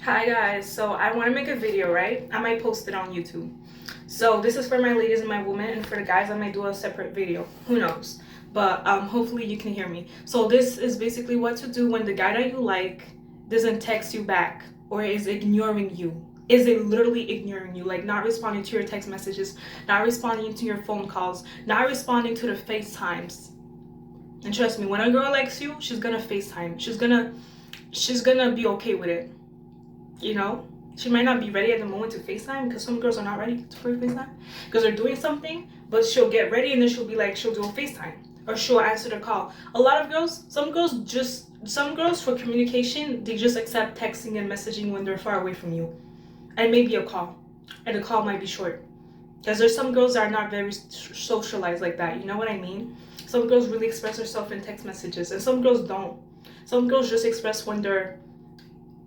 Hi guys, so I want to make a video, right? I might post it on YouTube. So this is for my ladies and my women, and for the guys I might do a separate video. Who knows? But hopefully you can hear me. So this is basically what to do when the guy that you like doesn't text you back or is ignoring you. Is it literally ignoring you, like not responding to your text messages, not responding to your phone calls, not responding to the FaceTimes. And trust me, when a girl likes you, she's gonna FaceTime. She's gonna be okay with it. You know, she might not be ready at the moment to FaceTime, because some girls are not ready for FaceTime because they're doing something, but she'll get ready and then she'll be like, she'll do a FaceTime or she'll answer the call. A lot of girls, some girls for communication, they just accept texting and messaging when they're far away from you, and maybe a call, and the call might be short, because there's some girls that are not very socialized like that. You know what I mean? Some girls really express themselves in text messages, and some girls don't. Some girls just express when they're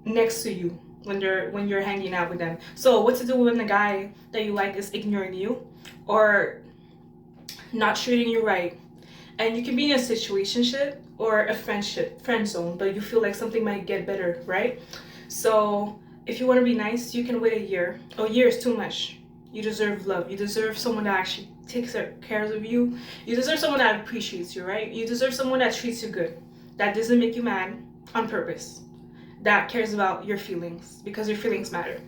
next to you, when you're hanging out with them. So what to do when the guy that you like is ignoring you or not treating you right? And you can be in a situationship or a friend zone, but you feel like something might get better, right? So if you want to be nice, you can wait a year. A year is too much. You deserve love. You deserve someone that actually takes care of you. You deserve someone that appreciates you, right? You deserve someone that treats you good, that doesn't make you mad on purpose, that cares about your feelings, because your feelings matter.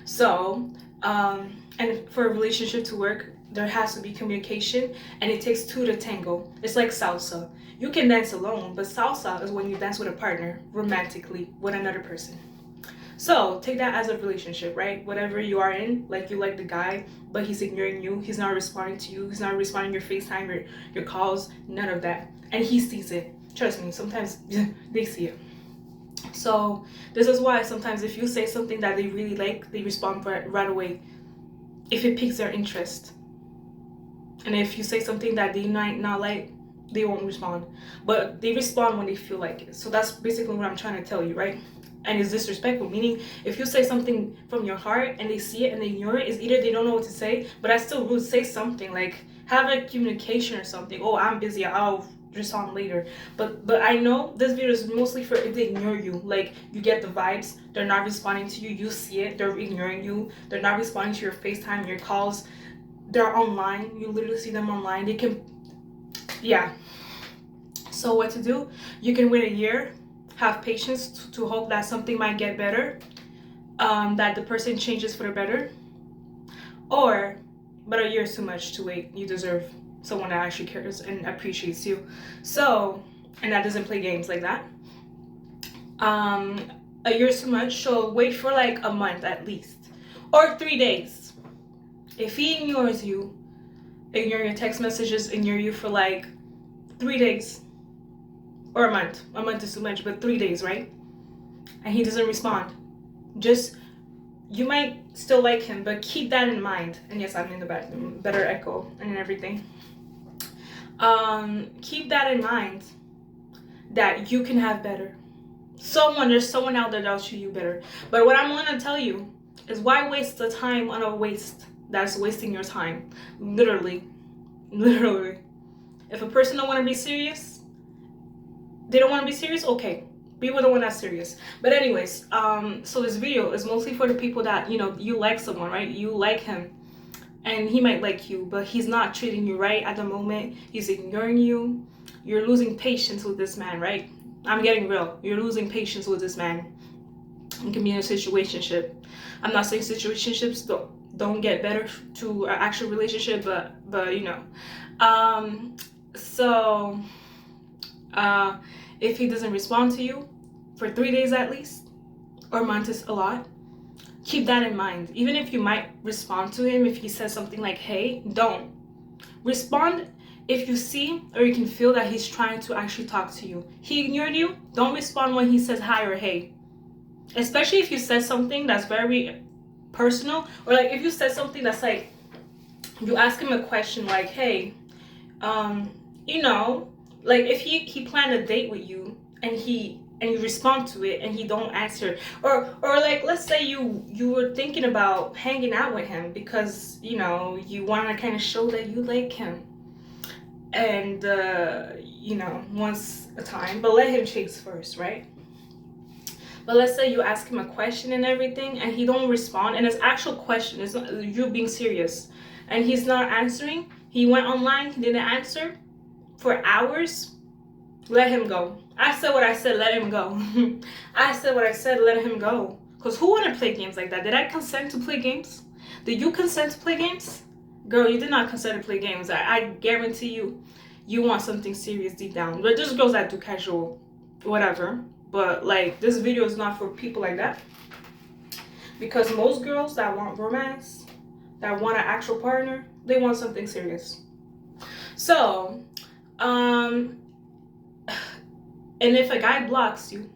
So and for a relationship to work, there has to be communication, and it takes two to tango. It's like salsa. You can dance alone, but salsa is when you dance with a partner, romantically, with another person. So take that as a relationship, right? Whatever you are in, like you like the guy, but he's ignoring you, he's not responding to you, he's not responding to your FaceTime, your calls, none of that. And he sees it. Trust me, sometimes they see it. So this is why sometimes if you say something that they really like, they respond right away if it piques their interest. And if you say something that they might not like, they won't respond. But they respond when they feel like it. So that's basically what I'm trying to tell you, right? And it's disrespectful, meaning if you say something from your heart and they see it and they ignore it, it's either they don't know what to say, but I still would say something, like have a communication or something. Oh, I'm busy, I'll respond later. But I know this video is mostly for if they ignore you. Like you get the vibes, they're not responding to you, you see it, they're ignoring you, they're not responding to your FaceTime, your calls, they're online, you literally see them online, they can, yeah. So what to do? You can wait a year, have patience to hope that something might get better, that the person changes for the better, but a year is too much to wait. You deserve someone that actually cares and appreciates you. So, and that doesn't play games like that. A year is too much, so wait for like a month at least, or 3 days. If he ignores you, ignore your text messages, ignore you for like 3 days, or a month. A month is too much, but 3 days, right? And he doesn't respond. Just, you might still like him, but keep that in mind. And yes, I'm in the bathroom, better echo and everything. Keep that in mind, that you can have better. There's someone out there that'll treat you better. But what I'm gonna tell you is, why waste the time on a waste that's wasting your time? Literally. If a person don't want to be serious, they don't want to be serious, okay, be with the one that's serious. But anyways, so this video is mostly for the people that, you like someone, right? You like him and he might like you, but he's not treating you right at the moment. He's ignoring you. You're losing patience with this man, right? I'm getting real. You're losing patience with this man. You can be in a situationship. I'm not saying situationships don't get better to an actual relationship, but so if he doesn't respond to you for 3 days at least, or a month is a lot, keep that in mind. Even if you might respond to him, if he says something like, hey, don't respond. If you see or you can feel that he's trying to actually talk to you, he ignored you, don't respond when he says hi or hey. Especially if you said something that's very personal, or like if you said something that's like, you ask him a question like, hey, like if he planned a date with you and you respond to it and he don't answer, or like let's say you were thinking about hanging out with him because you want to kind of show that you like him, and once a time, but let him chase first, right? But let's say you ask him a question and everything, and he don't respond, and it's actual question, it's not you being serious, and he's not answering. He went online, he didn't answer for hours. Let him go. I said what I said, let him go. I said what I said, let him go. Because who want to play games like that? Did I consent to play games? Did you consent to play games? Girl, you did not consent to play games. I guarantee you want something serious deep down. But there's girls that do casual whatever. But like, this video is not for people like that. Because most girls that want romance, that want an actual partner, they want something serious. So, and if a guy blocks you,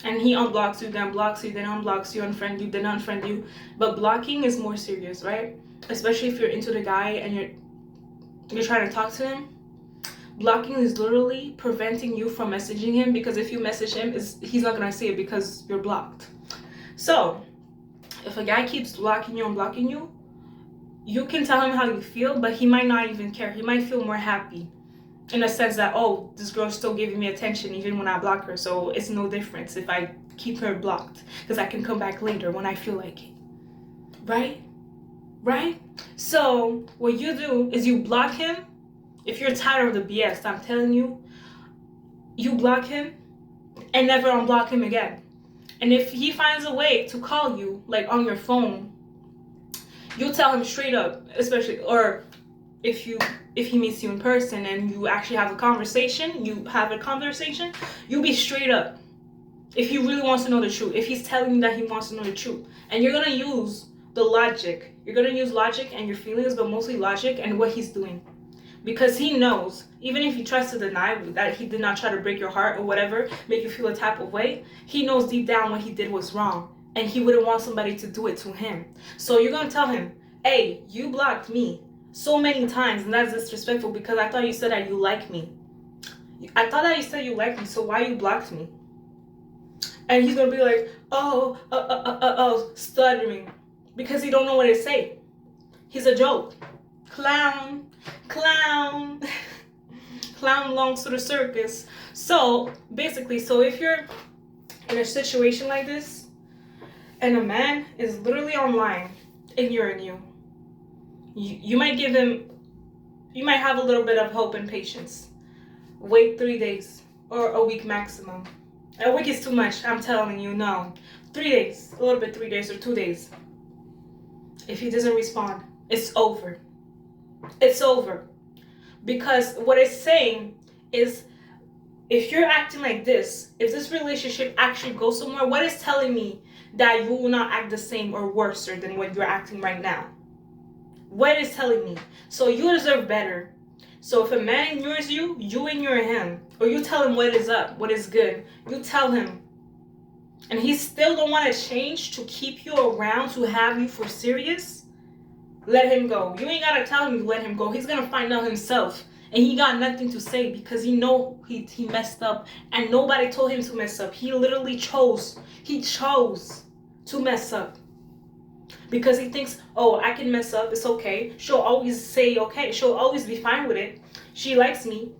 and he unblocks you, then blocks you, then unblocks you, unfriend you, then unfriend you, but blocking is more serious, right? Especially if you're into the guy and you're trying to talk to him. Blocking is literally preventing you from messaging him, because if you message him, he's not gonna see it because you're blocked. So, if a guy keeps blocking you and blocking you, you can tell him how you feel, but he might not even care. He might feel more happy in a sense that, oh, this girl's still giving me attention even when I block her, so it's no difference if I keep her blocked, because I can come back later when I feel like it. Right? So what you do is you block him. If you're tired of the BS, I'm telling you, you block him and never unblock him again. And if he finds a way to call you, like on your phone, you tell him straight up, especially, or if he meets you in person and you actually have a conversation, you be straight up. If he really wants to know the truth, if he's telling you that he wants to know the truth, and you're gonna use the logic, you're gonna use logic and your feelings, but mostly logic and what he's doing. Because he knows, even if he tries to deny that he did not try to break your heart or whatever, make you feel a type of way, he knows deep down what he did was wrong. And he wouldn't want somebody to do it to him. So you're going to tell him, hey, you blocked me so many times, and that's disrespectful because I thought you said that you like me. I thought that you said you liked me, so why you blocked me? And he's going to be like, stuttering. Because he don't know what to say. He's a joke. Clown. Clown belongs to the circus. So basically, if you're in a situation like this and a man is literally online ignoring you might have a little bit of hope and patience. Wait 3 days or a week maximum. A week is too much, I'm telling you. No, 3 days, a little bit, 3 days or 2 days. If he doesn't respond, it's over. It's over. Because what it's saying is, if you're acting like this, if this relationship actually goes somewhere, what is telling me that you will not act the same or worse than what you're acting right now? What is telling me? So you deserve better. So if a man ignores you, you ignore him. Or you tell him what is up, what is good. You tell him. And he still don't want to change to keep you around, to have you for serious. Let him go. You ain't got to tell him to let him go. He's going to find out himself. And he got nothing to say because he know he messed up. And nobody told him to mess up. He literally chose. He chose to mess up. Because he thinks, oh, I can mess up. It's okay. She'll always say okay. She'll always be fine with it. She likes me.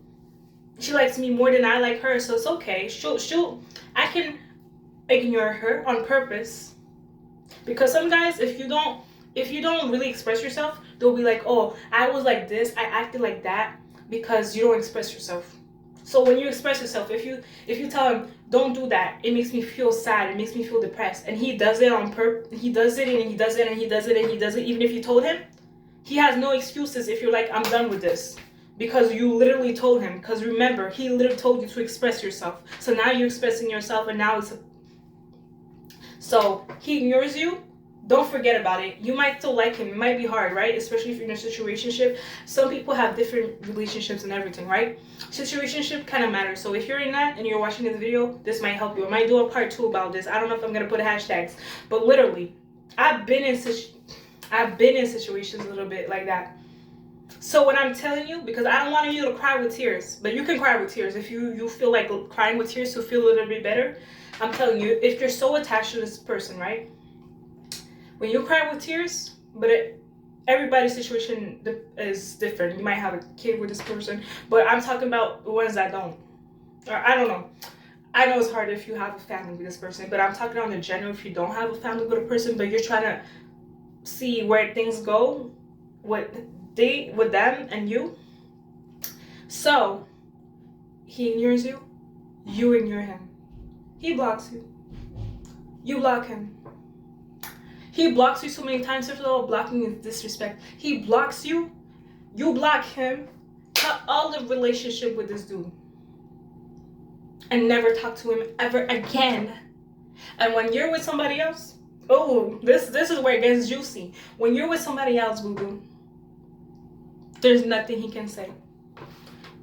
She likes me more than I like her. So it's okay. I can ignore her on purpose. Because some guys, if you don't really express yourself, they'll be like, oh, I was like this, I acted like that, because you don't express yourself. So when you express yourself, if you tell him, don't do that, it makes me feel sad, it makes me feel depressed, and he does it on purpose, he does it and he does it and he does it and he does it, even if you told him, he has no excuses if you're like, I'm done with this. Because you literally told him. Because remember, he literally told you to express yourself. So now you're expressing yourself, and now so he ignores you. Don't forget about it. You might still like him. It might be hard, right? Especially if you're in a situationship. Some people have different relationships and everything, right? Situationship kind of matters. So if you're in that and you're watching this video, this might help you. I might do a part 2 about this. I don't know if I'm gonna put hashtags, but literally, I've been in situations a little bit like that. So what I'm telling you, because I don't want you to cry with tears, but you can cry with tears if you feel like crying with tears to feel a little bit better. I'm telling you, if you're so attached to this person, right? When you cry with tears, but everybody's situation is different. You might have a kid with this person, but I'm talking about the ones that don't. Or I don't know. I know it's hard if you have a family with this person, but I'm talking on the general. If you don't have a family with a person, but you're trying to see where things go with them and you. So he ignores you, you ignore him. He blocks you. You block him. He blocks you so many times. First of all, blocking is disrespect. He blocks you, you block him, cut all the relationship with this dude. And never talk to him ever again. And when you're with somebody else, oh, this is where it gets juicy. When you're with somebody else, boo-boo, there's nothing he can say.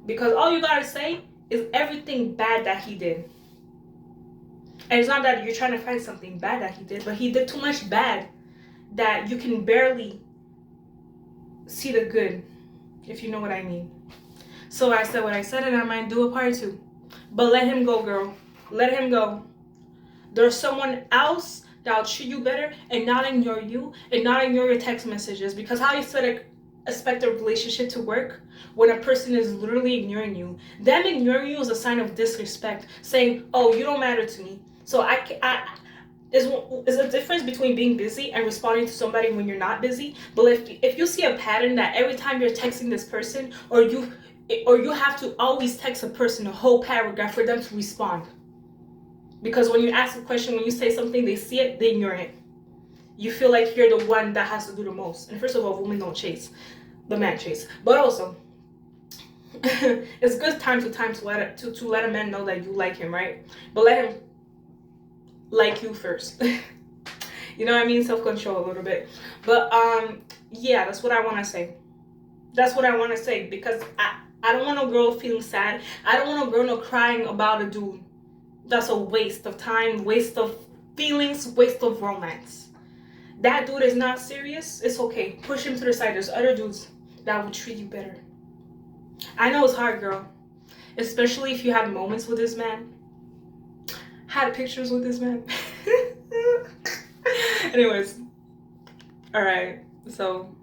Because all you gotta say is everything bad that he did. And it's not that you're trying to find something bad that he did, but he did too much bad that you can barely see the good, if you know what I mean. So I said what I said, and I might do a part 2. But let him go, girl. Let him go. There's someone else that'll treat you better and not ignore you and not ignore your text messages. Because how you expect a relationship to work when a person is literally ignoring you? Them ignoring you is a sign of disrespect, saying, "Oh, you don't matter to me." So there's a difference between being busy and responding to somebody when you're not busy. But if you see a pattern that every time you're texting this person, or you have to always text a person a whole paragraph for them to respond. Because when you ask a question, when you say something, they see it, they ignore it. You feel like you're the one that has to do the most. And first of all, women don't chase. The man chase. But also, it's good time to let a man know that you like him, right? But let him like you first. You know what I mean? Self-control a little bit. But yeah, that's what I want to say. That's what I want to say, because I don't want a girl feeling sad. I don't want a girl crying about a dude. That's a waste of time, waste of feelings, waste of romance. That dude is not serious. It's okay. Push him to the side. There's other dudes that will treat you better. I know it's hard, girl. Especially if you had moments with this man. Had pictures with this man. Anyways. Alright. So